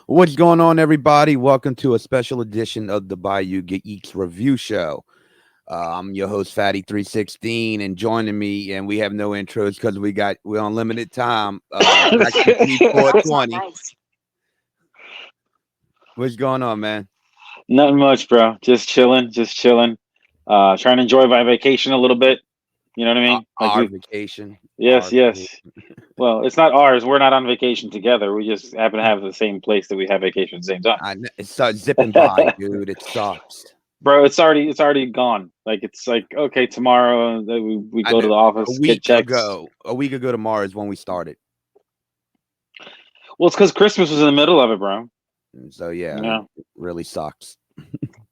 What's going on, everybody? Welcome to a special edition of the Bayou Geeks review show. I'm your host, Phatty316, and joining me, and we have no intros because we're on limited time. MaximusG420. What's going on, man? Nothing much, bro. Just chilling, trying to enjoy my vacation a little bit. You know what I mean? Our vacation. Yes, yes. Well, it's not ours. We're not on vacation together. We just happen to have the same place that we have vacation at the same time. It starts zipping by, dude. It sucks. Bro, it's already gone. Like it's like okay, tomorrow we go to the office, get checks. A week ago tomorrow is when we started. Well, it's because Christmas was in the middle of it, bro. So yeah, it really sucks.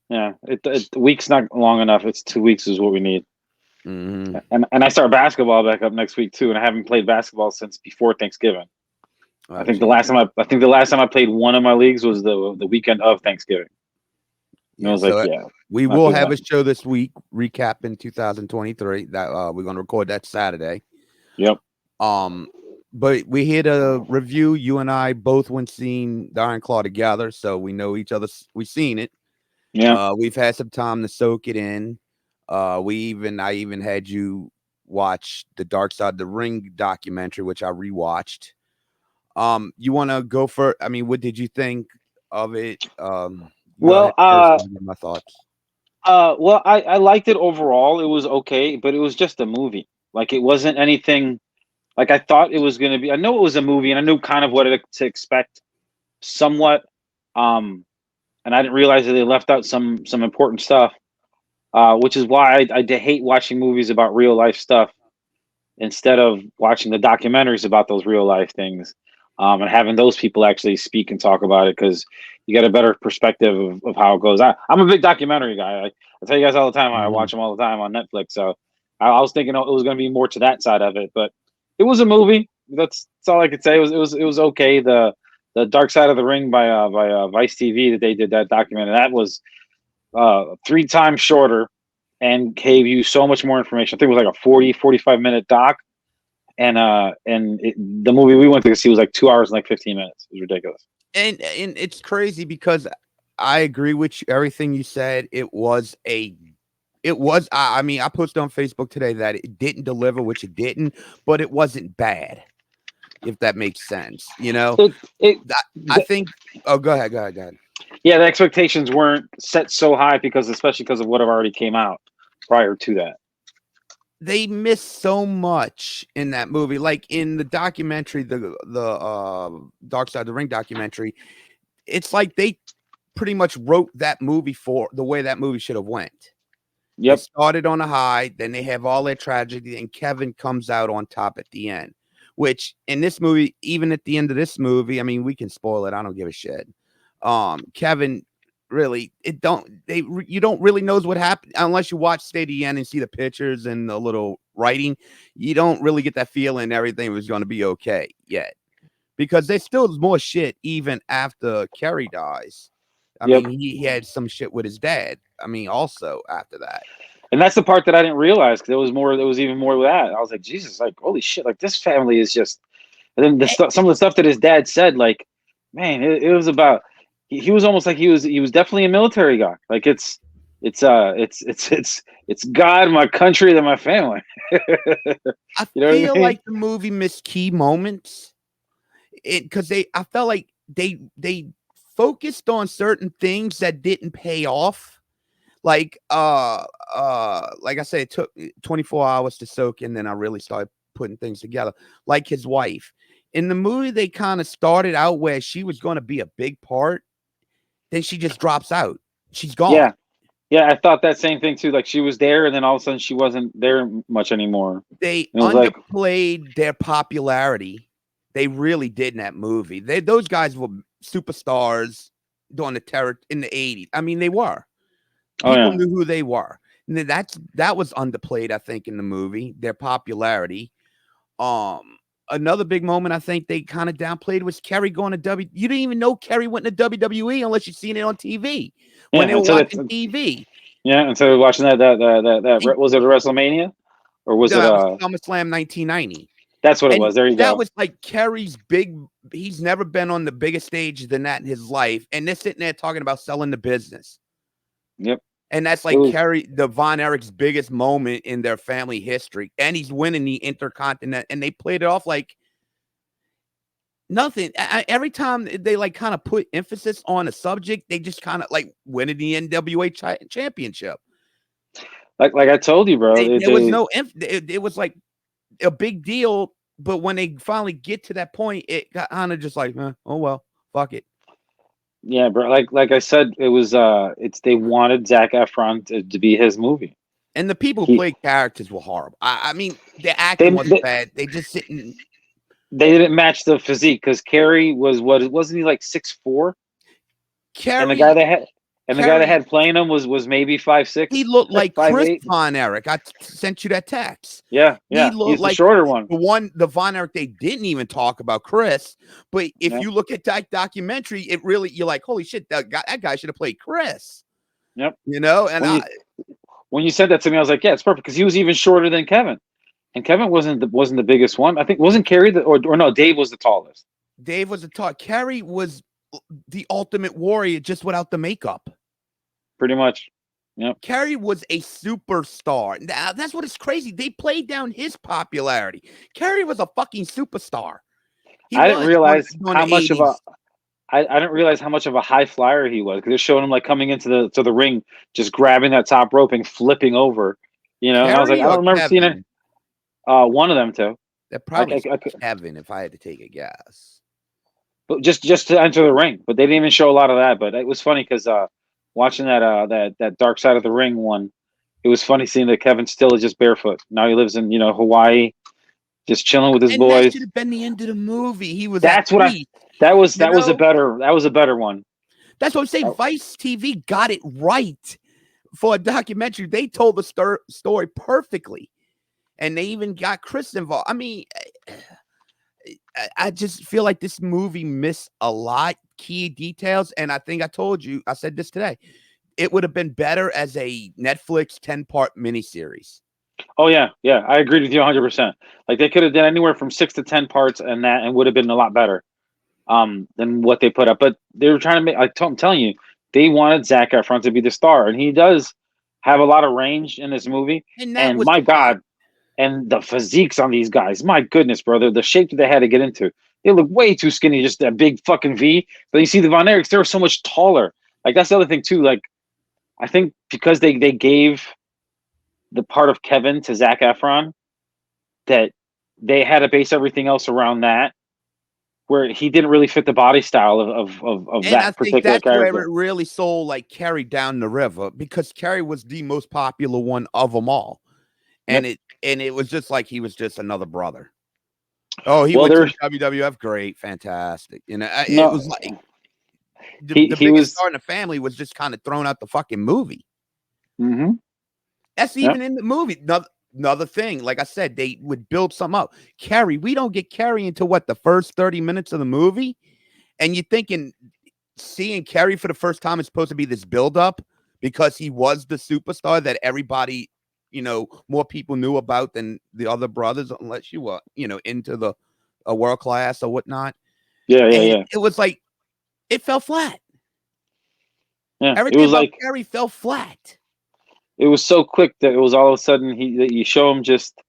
Yeah, the week's not long enough. It's 2 weeks is what we need. Mm-hmm. And I start basketball back up next week too, and I haven't played basketball since before Thanksgiving. I think the last time I played one of my leagues was the weekend of Thanksgiving. And I was like, yeah. We will have a show this week recapping 2023. That we're gonna record that Saturday. Yep. But we here to review. You and I both went seen the Iron Claw together, so we know each other. We've seen it. Yeah. We've had some time to soak it in. I even had you watch the Dark Side of the Ring documentary, which I rewatched. You want to go for? I mean, what did you think of it? Well, my thoughts. Well, I liked it overall. It was okay, but it was just a movie. Like it wasn't anything. Like I thought it was going to be. I know it was a movie, and I knew kind of what to expect, somewhat. And I didn't realize that they left out some important stuff. Which is why I hate watching movies about real life stuff instead of watching the documentaries about those real life things, and having those people actually speak and talk about it because you get a better perspective of how it goes. I'm a big documentary guy. I tell you guys all the time. I watch them all the time on Netflix. So I was thinking it was going to be more to that side of it, but it was a movie. That's all I could say. It was okay. The Dark Side of the Ring by Vice TV that they did that documentary. That was 3 times shorter and gave you so much more information. I think it was like a 45-minute doc. And the movie we went to see was like 2 hours and like 15 minutes. It was ridiculous. And it's crazy because I agree with you, everything you said. I mean, I posted on Facebook today that it didn't deliver, which it didn't, but it wasn't bad. If that makes sense, you know, I think. Oh, go ahead. Yeah, the expectations weren't set so high especially because of what have already came out prior to that. They missed so much in that movie, like in the documentary, the Dark Side of the Ring documentary. It's like they pretty much wrote that movie for the way that movie should have went. Yep. It started on a high, then they have all that tragedy, and Kevin comes out on top at the end. Which in this movie, even at the end of this movie, I mean, we can spoil it. I don't give a shit. Kevin, really, you don't really knows what happened unless you watch stay to the end and see the pictures and the little writing. You don't really get that feeling everything was going to be okay yet, because there's still more shit even after Kerry dies. I mean, he had some shit with his dad. I mean, also after that. And that's the part that I didn't realize because there was even more with that. I was like, Jesus, like, holy shit, like this family is just. And then some of the stuff that his dad said, like, man, it was about. He was almost like he was definitely a military guy. Like it's God, my country, then my family. I feel like the movie missed key moments, because I felt like they focused on certain things that didn't pay off. Like I said, it took 24 hours to soak in, then I really started putting things together. Like his wife. In the movie, they kind of started out where she was going to be a big part. Then she just drops out. She's gone. Yeah, I thought that same thing too. Like she was there, and then all of a sudden she wasn't there much anymore. They underplayed their popularity. They really did in that movie. Those guys were superstars during the terror in the 80s. I mean, they were. People knew who they were. And that was underplayed, I think, in the movie, their popularity. Another big moment I think they kind of downplayed was Kerry going to You didn't even know Kerry went to WWE unless you've seen it on TV when they were watching TV. Yeah, and so watching that was it a WrestleMania or was it SummerSlam 1990? That's what it And was. There you that go. was like Kerry's big. He's never been on the biggest stage than that in his life, and they're sitting there talking about selling the business. Yep. And that's It like was. the Von Erich's biggest moment in their family history, and he's winning the Intercontinental, and they played it off like nothing. Every time they like kind of put emphasis on a subject, they just kind of like winning the NWA championship. Like I told you, bro. There was no it was like a big deal, but when they finally get to that point, it got kind of just like, oh well, fuck it. Yeah, bro. Like I said, it was they wanted Zac Efron to be his movie. And the people who played characters were horrible. I mean, the acting wasn't bad. They just sitting. They didn't match the physique because Kerry wasn't he like 6'4"? Kerry, and the guy that had playing him was maybe 5'6". He looked like 5'8". Chris Von Erich. I sent you that text. Yeah. He looked He's like the shorter one. The Von Erich they didn't even talk about Chris. But if you look at that documentary, it really you're like, holy shit, that guy should have played Chris. Yep. You know, and when you said that to me, I was like, yeah, it's perfect because he was even shorter than Kevin, and Kevin wasn't the biggest one. I think wasn't Kerry or no, Dave was the tallest. Dave was the tall. Kerry was the ultimate warrior, just without the makeup. Pretty much. Yep. Kerry was a superstar. Now, that's what is crazy. They played down his popularity. Kerry was a fucking superstar. I didn't realize how much of a I didn't realize how much of a high flyer he was because they're showing him like coming into the ring, just grabbing that top rope and flipping over. You know, and I was like, I don't remember seeing it. One of them too. That probably Kevin, if I had to take a guess. But just to enter the ring, but they didn't even show a lot of that. But it was funny because watching that Dark Side of the Ring one, it was funny seeing that Kevin still is just barefoot. Now he lives in Hawaii, just chilling with his boys. That should have been the end of the movie. He was. That was a better one. That's what I'm saying. Vice TV got it right for a documentary. They told the story perfectly, and they even got Chris involved. I mean, I just feel like this movie missed a lot key details, and I think I said this today. It would have been better as a Netflix 10-part miniseries. Oh yeah, I agreed with you 100%. Like they could have done anywhere from 6 to 10 parts, and would have been a lot better than what they put up. But they were trying to make. I'm telling you, they wanted Zac Efron to be the star, and he does have a lot of range in this movie. And my God. And the physiques on these guys, my goodness, brother, the shape that they had to get into. They look way too skinny, just that big fucking V. But you see the Von Erichs, they were so much taller. Like, that's the other thing, too. Like, I think because they gave the part of Kevin to Zac Efron, that they had to base everything else around that, where he didn't really fit the body style of that particular character. That's where it really sold, like, Kerry down the river, because Kerry was the most popular one of them all. And it was just like he was just another brother. Oh, he went to WWF. Great, fantastic. You know, it was like the biggest star in the family was just kind of thrown out the fucking movie. Mm-hmm. That's even in the movie. Another thing, like I said, they would build something up. Kerry, we don't get Kerry until the first 30 minutes of the movie, and you're thinking seeing Kerry for the first time is supposed to be this build up because he was the superstar that everybody. More people knew about than the other brothers, unless you were, into the world class or whatnot. Yeah. It was like it fell flat. Yeah, everything about Kerry fell flat. It was so quick that it was all of a sudden you show him just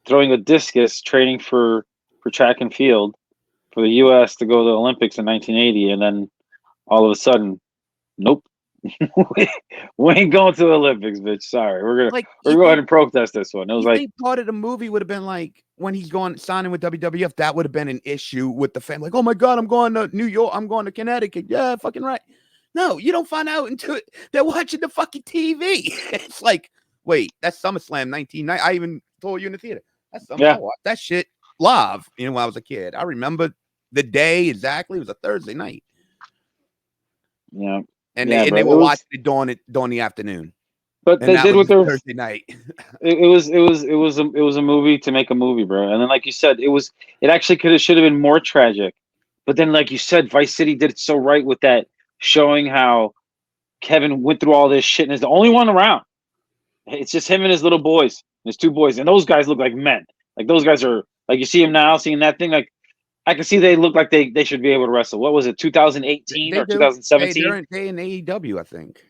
throwing a discus, training for track and field for the U.S. to go to the Olympics in 1980, and then all of a sudden, nope. we ain't going to the Olympics, bitch. Sorry, we're gonna go ahead and protest this one. It was like part of the movie would have been like when he's signing with WWF. That would have been an issue with the family. Like, oh my God, I'm going to New York. I'm going to Connecticut. Yeah, fucking right. No, you don't find out until they're watching the fucking TV. It's like, wait, that's SummerSlam 1990. I even told you in the theater. That's SummerSlam. I watched that shit live. When I was a kid, I remember the day exactly. It was a Thursday night. Yeah. And they were watching it during the afternoon. But they did with their Thursday night. it was a movie to make a movie, bro. And then, like you said, it actually should have been more tragic. But then, like you said, Vice City did it so right with that, showing how Kevin went through all this shit and is the only one around. It's just him and his little boys, his two boys, and those guys look like men. Like those guys are Like you see him now, seeing that thing, like I can see they look like they should be able to wrestle. What was it, 2018 They or do. Hey, 2017? they in AEW, I think.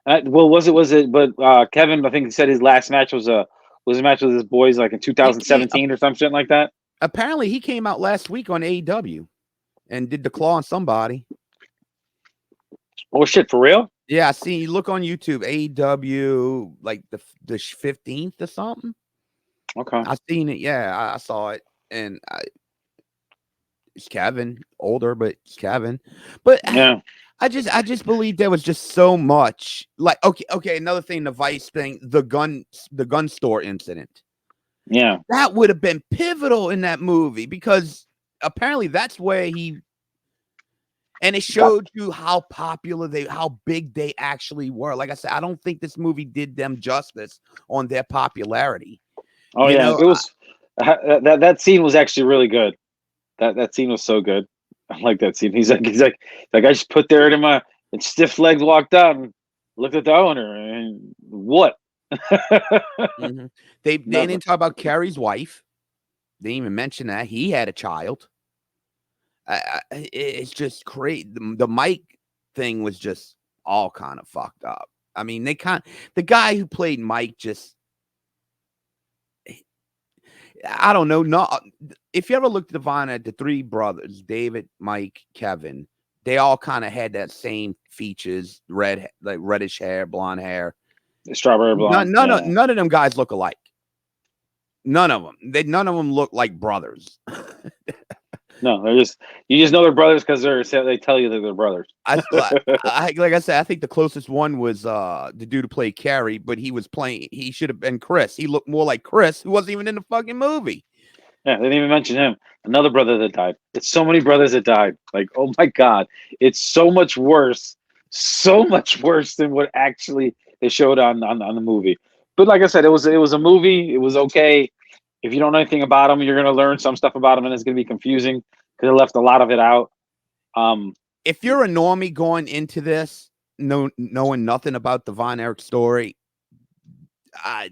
Well, was it? But Kevin, I think he said his last match was a match with his boys like in He 2017 or some shit like that. apparently he came out last week on AEW and did the claw on somebody. Oh shit, for real? Yeah, I see. You look on YouTube, AEW, like the 15th or something. Okay. I seen it. Yeah, I saw it, and it's Kevin, older, but it's Kevin. But Yeah. I just believe there was just so much. Like, okay. Another thing, the Vice thing, the gun store incident. Yeah. That would have been pivotal in that movie because apparently that's where he. And it showed you how popular how big they actually were. Like I said, I don't think this movie did them justice on their popularity. Oh You yeah, know, it was that scene was actually really good. That scene was so good. I like that scene. He's like I just put there in my and stiff legs walked out and looked at the owner and what? mhm. They Nothing. didn't talk about Carrie's wife. They didn't even mention that he had a child. It's just crazy. The Mike thing was just all kind of fucked up. I mean, the guy who played Mike just I don't know. No, if you ever looked at the Vine at the three brothers, David, Mike, Kevin, they all kind of had that same features, like reddish hair, blonde hair. Strawberry blonde. Yeah. None of them guys look alike. None of them. None of them look like brothers. No, they're just you just know they're brothers because they tell you that they're brothers. Like I said, I think the closest one was the dude who played Carrie, but he was playing. He should have been Chris. He looked more like Chris, who wasn't even in the fucking movie. Yeah, they didn't even mention him. Another brother that died. It's so many brothers that died. Like, oh my god, it's so much worse than what actually they showed on the movie. But like I said, it was a movie. It was okay. If you don't know anything about them, you're gonna learn some stuff about them, and it's gonna be confusing because they left a lot of it out. If you're a normie going into this, knowing nothing about the Von Erich story, I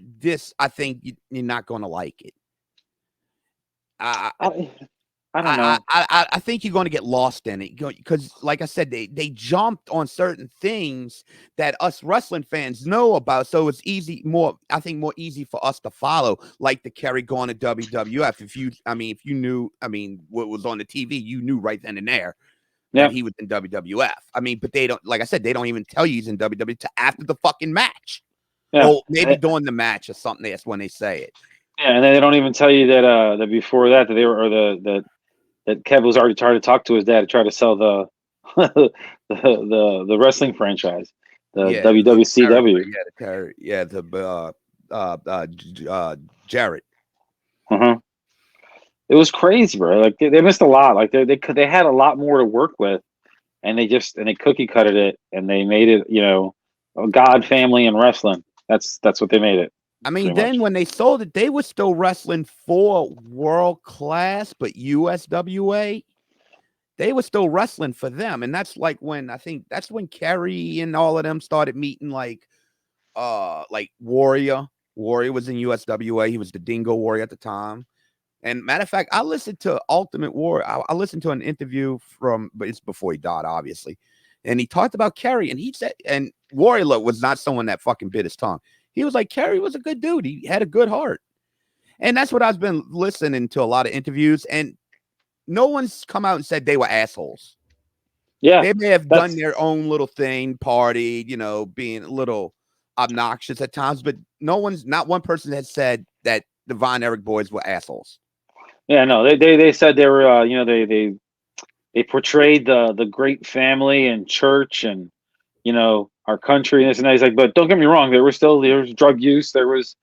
think you're not going to like it. I, I don't know. I think you're going to get lost in it because, like I said, they jumped on certain things that us wrestling fans know about, so it's more easy for us to follow, like the Kerry going to WWF. If you knew, what was on the TV, you knew right then and there that he was in WWF. But they don't, like I said, they don't even tell you he's in WWF till after the fucking match. Yeah. Or maybe during the match or something. That's when they say it. Yeah, and then they don't even tell you that before that they were or that Kev was already trying to talk to his dad to try to sell the the wrestling franchise, the WWCW. Jarrett. It was crazy, bro. Like they missed a lot. Like they had a lot more to work with, and they cookie cutted it, and they made it, a God, family, and wrestling. That's what they made it. Then when they sold it, they were still wrestling for World Class, but USWA, they were still wrestling for them. And that's like when that's when Kerry and all of them started meeting like Warrior. Warrior was in USWA. He was the Dingo Warrior at the time. And matter of fact, I listened to Ultimate Warrior. I listened to an interview but it's before he died, obviously. And he talked about Kerry, and he said, and Warrior was not someone that fucking bit his tongue. He was like, Kerry was a good dude. He had a good heart. And that's what I've been listening to a lot of interviews. And no one's come out and said they were assholes. Yeah. They may have done their own little thing, partied, being a little obnoxious at times, but not one person has said that the Von Erich boys were assholes. Yeah, no, they said they were, they portrayed the great family and church and, our country and this and that. He's like, but don't get me wrong, there was drug use, there was,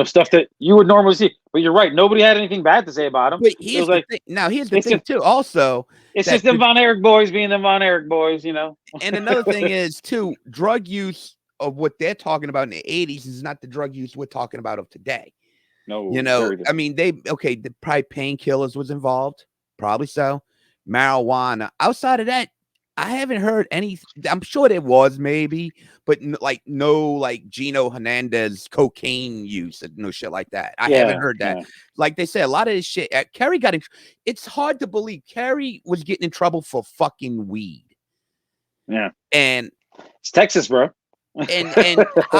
stuff that you would normally see. But you're right, nobody had anything bad to say about him. But here's the thing. Now, here's the thing too. Also, it's just them Von Erich boys being them Von Erich boys, And another thing is too, drug use of what they're talking about in the 80s is not the drug use we're talking about of today. No, the probably painkillers was involved, probably so. Marijuana. Outside of that, I haven't heard any. I'm sure there was maybe, but like no, like Gino Hernandez cocaine use and no shit like that. I haven't heard that. Yeah, Like they said, a lot of this shit. Kerry got in. It's hard to believe Kerry was getting in trouble for fucking weed, yeah. and It's Texas, bro.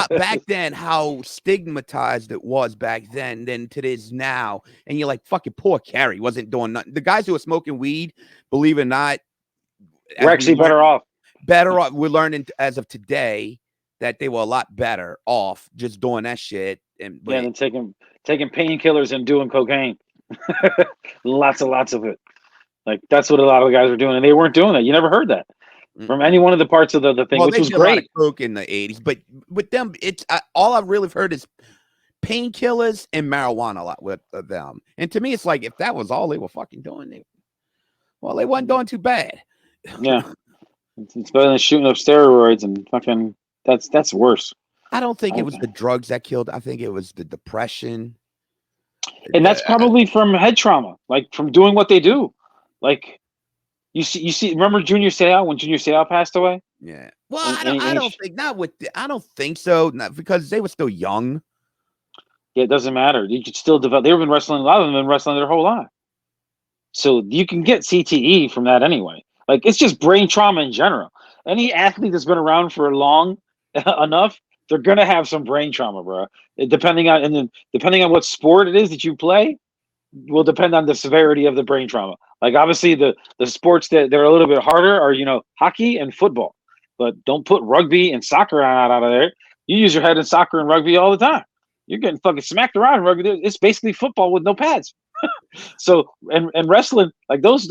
back then how stigmatized it was back then than to this now. And you're like, fucking poor Kerry wasn't doing nothing. The guys who were smoking weed, believe it or not, We're as we actually learned, better off. we're learning as of today that they were a lot better off just doing that shit. And Yeah, but than taking painkillers and doing cocaine. Lots of it. Like that's what a lot of the guys were doing, and they weren't doing that. You never heard that from any one of the parts of the thing, well, which they was did a lot of great. coke in the 80s, but with them, it's all I've really heard is painkillers and marijuana a lot with them. And to me, it's like if that was all they were fucking doing, they wasn't doing too bad. Yeah, it's better than shooting up steroids and fucking. That's worse. I don't think it was Okay. the drugs that killed. I think it was the depression. And that's probably from head trauma, like from doing what they do. Like you see. Remember Junior Seau when Junior Seau passed away? Yeah. Well, And, I don't think not with. I don't think so. Not because they were still young. yeah, it doesn't matter. You could still develop. They've been wrestling. A lot of them have been wrestling their whole life. So you can get CTE from that anyway. Like it's just brain trauma in general. Any athlete that's been around for long enough, they're gonna have some brain trauma, bro. Depending on what sport it is that you play, will depend on the severity of the brain trauma. Like obviously the sports that they're a little bit harder are hockey and football, but don't put rugby and soccer out of there. You use your head in soccer and rugby all the time. You're getting fucking smacked around in rugby. It's basically football with no pads. So and wrestling, like those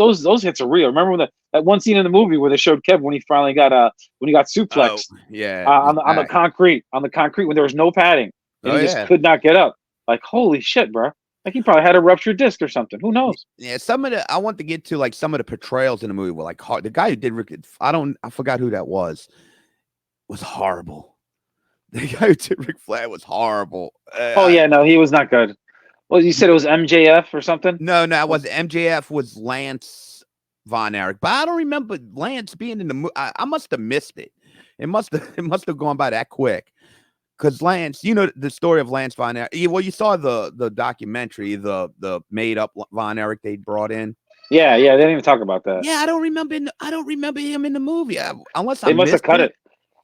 hits are real. Remember when that one scene in the movie where they showed Kevin when he finally got Oh suplexed yeah. on the concrete when there was no padding and Oh he just yeah. could not get up. Like holy shit, bro! Like he probably had a ruptured disc or something. Who knows? Yeah. Some of the I want to get to like some of the portrayals in the movie were like hard. The guy who did I forgot who that was horrible. The guy who did Ric Flair was horrible. Oh yeah, no, he was not good. Well, you said it was MJF or something. No, it wasn't. MJF was Lance Von Erich, but I don't remember Lance being in the movie. I must have missed it. It must have gone by that quick. Because Lance, the story of Lance Von Erich. Well, you saw the documentary, the made up Von Erich they brought in. Yeah, they didn't even talk about that. Yeah, I don't remember him in the movie unless I They must have missed cut it.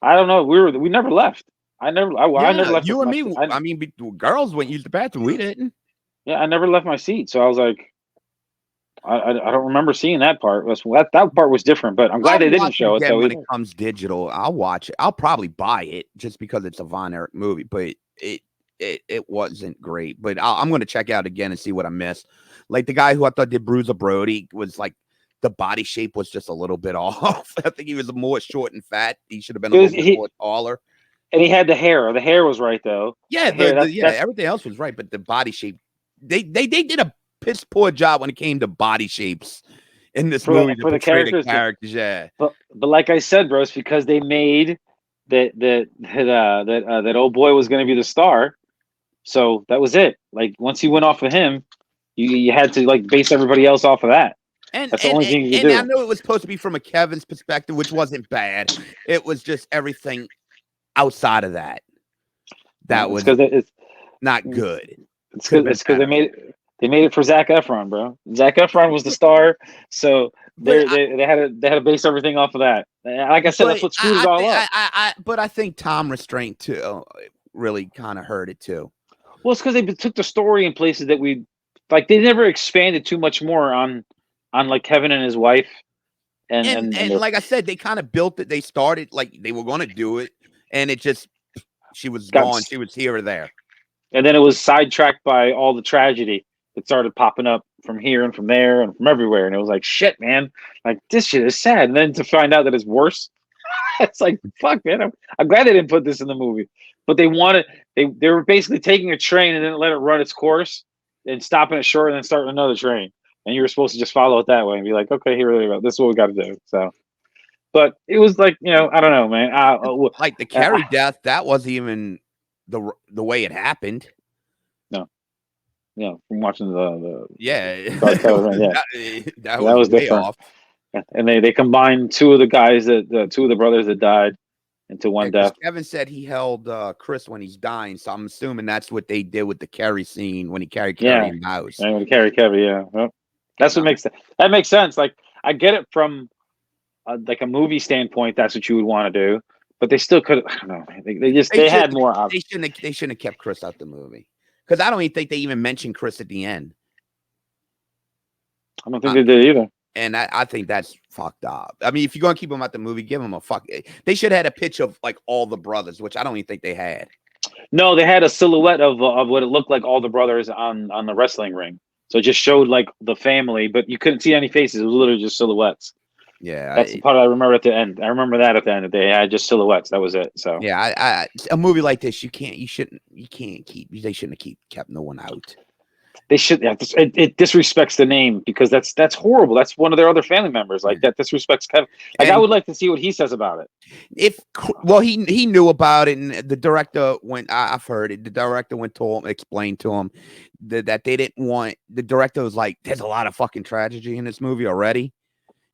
I don't know. We never left. I never left. You and me. I mean, girls went use the bathroom. We didn't. Yeah, I never left my seat. So I was like, I don't remember seeing that part. That part was different, but I'm glad I'll they didn't watch it show it. again So when it comes digital. I'll watch it. I'll probably buy it just because it's a Von Erich movie, but it wasn't great. But I'm going to check out again and see what I missed. Like the guy who I thought did Bruiser Brody was like the body shape was just a little bit off. I think he was more short and fat. He should have been a little bit more taller. And he had the hair. The hair was right though. Yeah, everything else was right, but the body shape. They did a piss poor job when it came to body shapes in this movie to for the portray characters. The characters, yeah. But like I said, bro, it's because they made that old boy was going to be the star. So that was it. Like once you went off of him, you had to like base everybody else off of that. And that's the only thing you could do. I know it was supposed to be from a Kevin's perspective, which wasn't bad. It was just everything outside of that was because it's not good. It's because they made it for Zac Efron, bro. Zac Efron was the star, so they had to base everything off of that. Like I said, that's what screwed it all up. But I think Tom restraint too really kind of hurt it too. Well, it's because they took the story in places that we like. They never expanded too much more on like Kevin and his wife, and like I said, they kind of built it. They started like they were going to do it, and it just she was gone. She was here or there. And then it was sidetracked by all the tragedy that started popping up from here and from there and from everywhere. And it was like, shit, man, like this shit is sad. And then to find out that it's worse, it's like, fuck, man. I'm glad they didn't put this in the movie. But they were basically taking a train and then let it run its course and stopping it short and then starting another train. And you were supposed to just follow it that way and be like, okay, here we go. This is what we got to do. So, but it was like, I don't know, man. Like the Carrie death, that wasn't even the way it happened. No. Yeah, from watching the yeah, that was way different. off. And they combined two of the guys two of the brothers that died into one Because death. Kevin said he held Chris when he's dying, so I'm assuming that's what they did with the Carrie scene when he carried Carrie in the house. And carry Kevin, yeah. Well, that's what makes sense. Like I get it from like a movie standpoint. That's what you would want to do, but they still could. I don't know. They had more. They shouldn't have kept Chris out the movie because I don't even think they even mentioned Chris at the end. I don't think they did either. And I think that's fucked up. I mean, if you're gonna keep him out the movie, give him a fuck. They should have had a pitch of like all the brothers, which I don't even think they had. No, they had a silhouette of what it looked like all the brothers on the wrestling ring. So it just showed like the family, but you couldn't see any faces. It was literally just silhouettes. Yeah, that's the part I remember at the end. I remember that at the end. They had just silhouettes. That was it. So yeah, a movie like this, they shouldn't have kept no one out. They should. It disrespects the name because that's horrible. That's one of their other family members. Like that disrespects Kevin. Like I would like to see what he says about it. He knew about it, and the director went. I've heard it. The director went to him, explained to him that they didn't want. The director was like, "There's a lot of fucking tragedy in this movie already,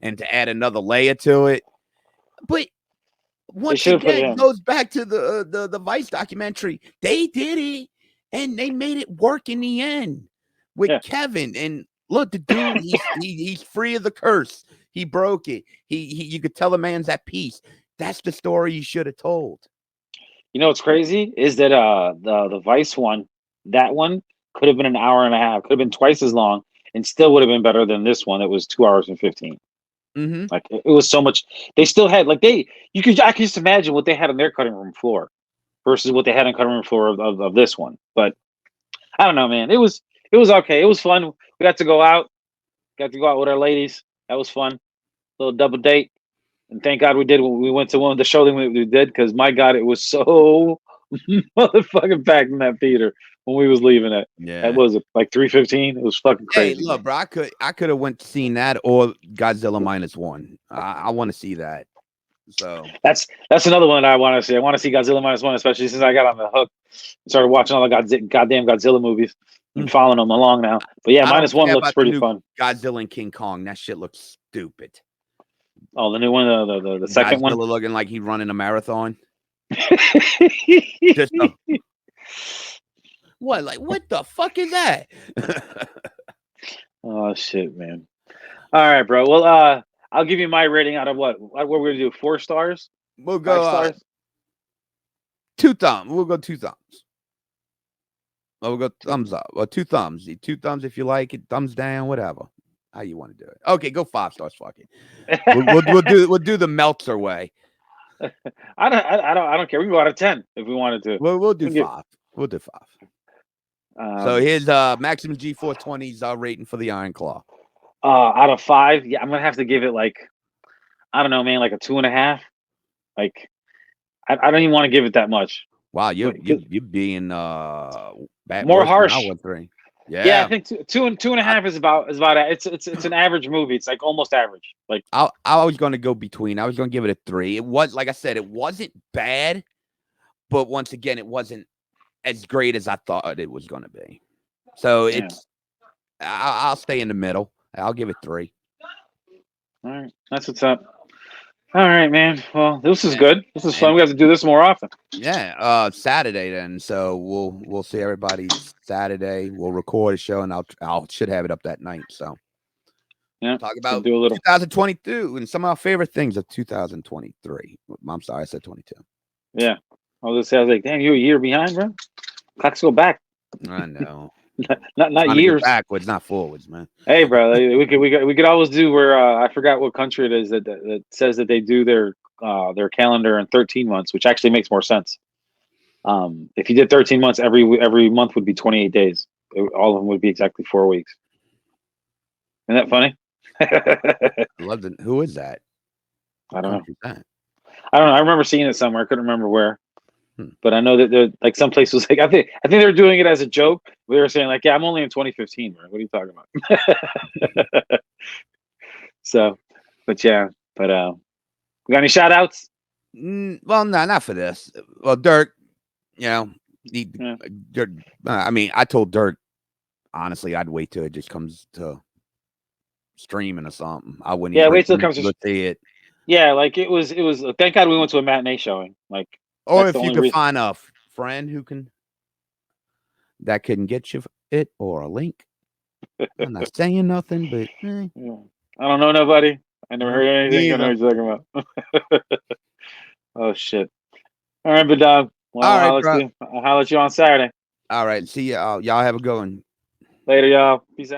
and to add another layer to it." But once again, it goes back to the Vice documentary. They did it, and they made it work in the end. With Kevin, and look, the dude, he's free of the curse. He broke it. You could tell the man's at peace. That's the story you should have told. You know what's crazy is that the Vice one, that one could have been an hour and a half, could have been twice as long, and still would have been better than this one. It was 2 hours and 15. Mm-hmm. Like it was so much. They still had I could just imagine what they had on their cutting room floor versus what they had on cutting room floor of this one. But I don't know, man. It was okay. It was fun. We got to go out with our ladies. That was fun. A little double date. And thank God we did. We went to one of the show that we did because my God, it was so motherfucking packed in that theater when we was leaving it. Yeah, that was like 3:15. It was fucking crazy. Hey, look, bro, I could have went seen that or Godzilla -1. I want to see that. So that's another one that I want to see. I want to see Godzilla -1, especially since I got on the hook and started watching all the goddamn Godzilla movies and following them along now. But yeah, -1 looks pretty fun. Godzilla and King Kong, that shit looks stupid. Oh, the new one, the second Godzilla one, looking like he's running a marathon. What? Like what the fuck is that? Oh shit, man! All right, bro. Well, I'll give you my rating out of what we're gonna do. 4 stars. We'll go 5 stars. 2 thumbs. We'll go 2 thumbs. We'll go thumbs up. Well, 2 thumbs. 2 thumbs if you like it. Thumbs down. Whatever. How you want to do it? Okay, go 5 stars. Fuck it. We'll do the Meltzer way. I don't care. We can go out of 10 if we wanted to. We'll do 5. We'll do 5. So here's MaximusG420's rating for the Iron Claw. Out of 5, yeah, I'm gonna have to give it like, I don't know, man, like a 2.5. Like, I don't even want to give it that much. Wow, you're being more harsh. Yeah, I think 2.5 is about it. It's an average movie. It's like almost average. Like I was going to go between. I was going to give it a 3. It was, like I said, it wasn't bad, but once again, it wasn't as great as I thought it was going to be. So I'll stay in the middle. I'll give it 3. All right, that's what's up. All right, man. Well, this is good. This is fun. We have to do this more often. Yeah, Saturday then. So we'll see everybody Saturday. We'll record a show, and I'll should have it up that night. So yeah, talk about 2022 and some of our favorite things of 2023. I'm sorry, I said 22. Yeah, I was like, damn, you're a year behind, bro. Clocks go back. I know. not years backwards, not forwards, man. Hey, bro, we could always do where I forgot what country it is that says that they do their calendar in 13 months, which actually makes more sense. If you did 13 months, every month would be 28 days. All of them would be exactly 4 weeks. Isn't that funny? I love it. Who is that? I don't know. I don't know. I remember seeing it somewhere. I couldn't remember where. But I know that they're like some place was like I think they're doing it as a joke. They were saying like, yeah, I'm only in 2015, bro. What are you talking about? So, but we got any shout outs? Well, no, not for this. Well, Dirk, Dirk. I mean, I told Dirk honestly, I'd wait till it just comes to streaming or something. I wouldn't Yeah, even wait till it comes to see it. Yeah, like it was. Thank God we went to a matinee showing. Like Or that's the if you only could reason. find a friend who can get you it or a link. I'm not saying nothing, but Yeah. I don't know nobody. I never heard anything. I know what you're talking about. Oh shit! All right, but well, all right, bro. I'll holler at you on Saturday. All right, see you. Y'all have a good one. Later, y'all. Peace out.